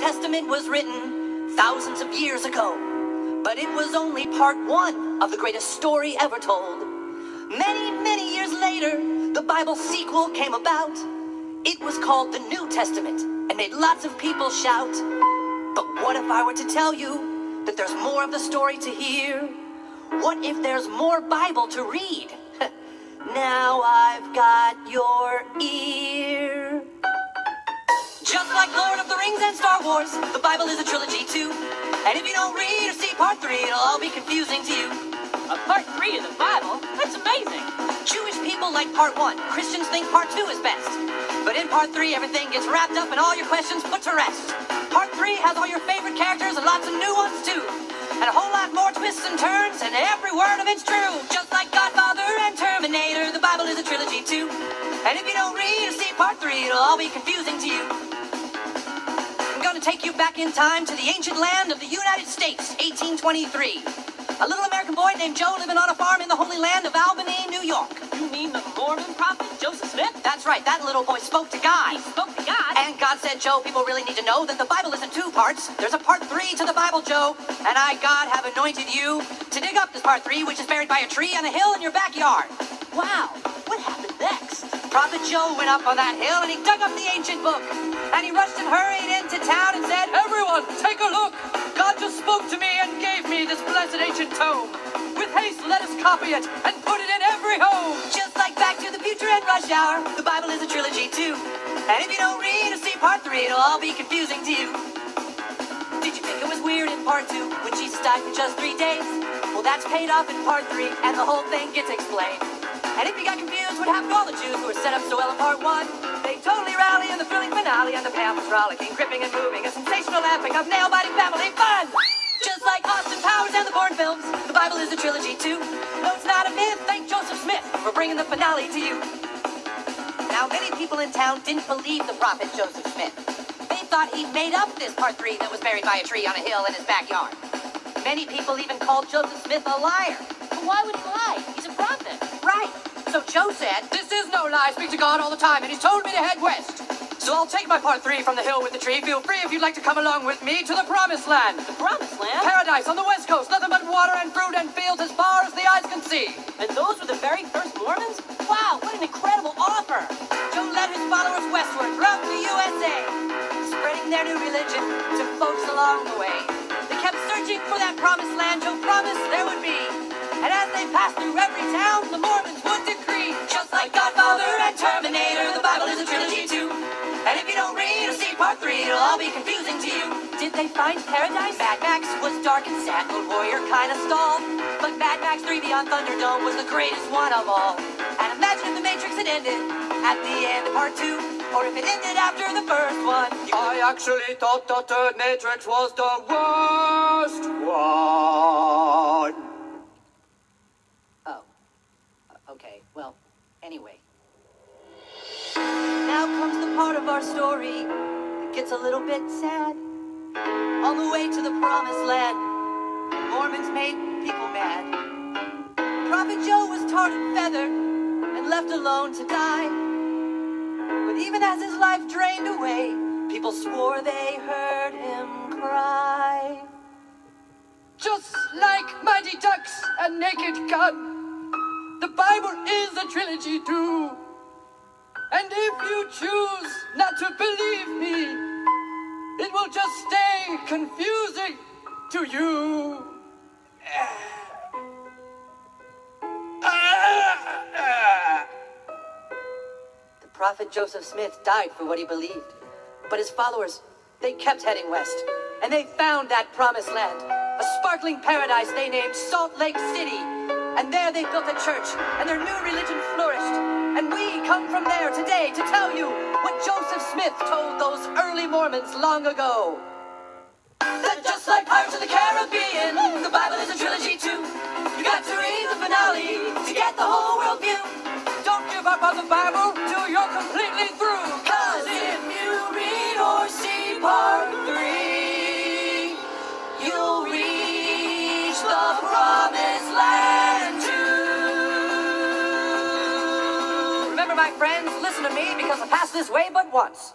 Testament was written thousands of years ago, but it was only part one of the greatest story ever told. Many, many years later, the Bible sequel came about. It was called the New Testament and made lots of people shout. But what if I were to tell you that there's more of the story to hear? What if there's more Bible to read? Now I've got your ear. Just like Lord of the Rings and Star Wars, the Bible is a trilogy too. And if you don't read or see part 3, it'll all be confusing to you. A part 3 of the Bible? That's amazing. Jewish people like part 1. Christians think part 2 is best. But in part 3, everything gets wrapped up and all your questions put to rest. Part 3 has all your favorite characters and lots of new ones too. And a whole lot more twists and turns, and every word of it's true. Just like Godfather and Terminator, the Bible is a trilogy too. And if you don't read or see part 3, it'll all be confusing to you. I'm gonna take you back in time to the ancient land of the United States, 1823. A little American boy named Joe living on a farm in the holy land of Albany, New York. You mean the Mormon prophet, Joseph Smith? That's right, that little boy spoke to God. He spoke to God? And God said, Joe, people really need to know that the Bible isn't 2 parts. There's a part 3 to the Bible, Joe. And I, God, have anointed you to dig up this part 3, which is buried by a tree on a hill in your backyard. Wow, what happened next? Prophet Joe went up on that hill and he dug up the ancient book. And he rushed and hurried into town and said, "Everyone, take a look! God just spoke to me and gave me this blessed ancient tome. With haste, let us copy it and put it in every home." Just like Back to the Future and Rush Hour, the Bible is a trilogy too. And if you don't read or see part 3, it'll all be confusing to you. Did you think it was weird in part 2 when Jesus died for just 3 days? Well, that's paid off in part 3 and the whole thing gets explained. And if you got confused, what happened to all the Jews who were set up so well in part 1? They totally rally in the thrilling finale, and the payoff was rollicking, gripping and moving, a sensational epic of nail-biting family fun! Just like Austin Powers and the Bourne films, the Bible is a trilogy too. No, it's not a myth. Thank Joseph Smith for bringing the finale to you. Now, many people in town didn't believe the prophet Joseph Smith. They thought he made up this part 3 that was buried by a tree on a hill in his backyard. Many people even called Joseph Smith a liar. But why would he lie? He's a prophet. Right. So Joe said, "This is no lie. I speak to God all the time, and he's told me to head west. So I'll take my part 3 from the hill with the tree. Feel free if you'd like to come along with me to the promised land. The promised land? Paradise on the west coast. Nothing but water and fruit and fields as far as the eyes can see." And those were the very first Mormons? Wow, what an incredible offer! Joe led his followers westward throughout the USA, spreading their new religion to folks along the way. They kept searching for that promised land Joe promised there would be. And as they passed through every town, the Mormons would decree, just like Godfather and Terminator, the Bible is a trilogy too. And if you don't read or see part 3, it'll all be confusing to you. Did they find paradise? Mad Max was dark and sad, Lone Warrior kinda stalled. But Mad Max 3 Beyond Thunderdome was the greatest one of all. And imagine if the Matrix had ended at the end of part 2, or if it ended after the first one. I actually thought the third Matrix was the worst one. Oh. Okay, well, anyway. Now comes the part of our story that gets a little bit sad. On the way to the promised land, Mormons made people mad. Prophet Joe was tarred and feathered and left alone to die. But even as his life drained away, people swore they heard him cry. Just like Mighty Ducks and Naked Gun, the Bible is a trilogy too. And if you choose not to believe me, it will just stay confusing to you. The prophet Joseph Smith died for what he believed. But his followers, they kept heading west. And they found that promised land, a sparkling paradise they named Salt Lake City. And there they built a church, and their new religion flourished. And we come from there today to tell you what Joseph Smith told those early Mormons long ago. That just like Pirates of the Caribbean, the Bible is a trilogy too. You got to read the finale to get the whole world view. Don't give up on the Bible till you're completely through. 'Cause if you read or see part 3, you'll reach the promised land too. Remember, my friends, listen to me because I pass this way but once.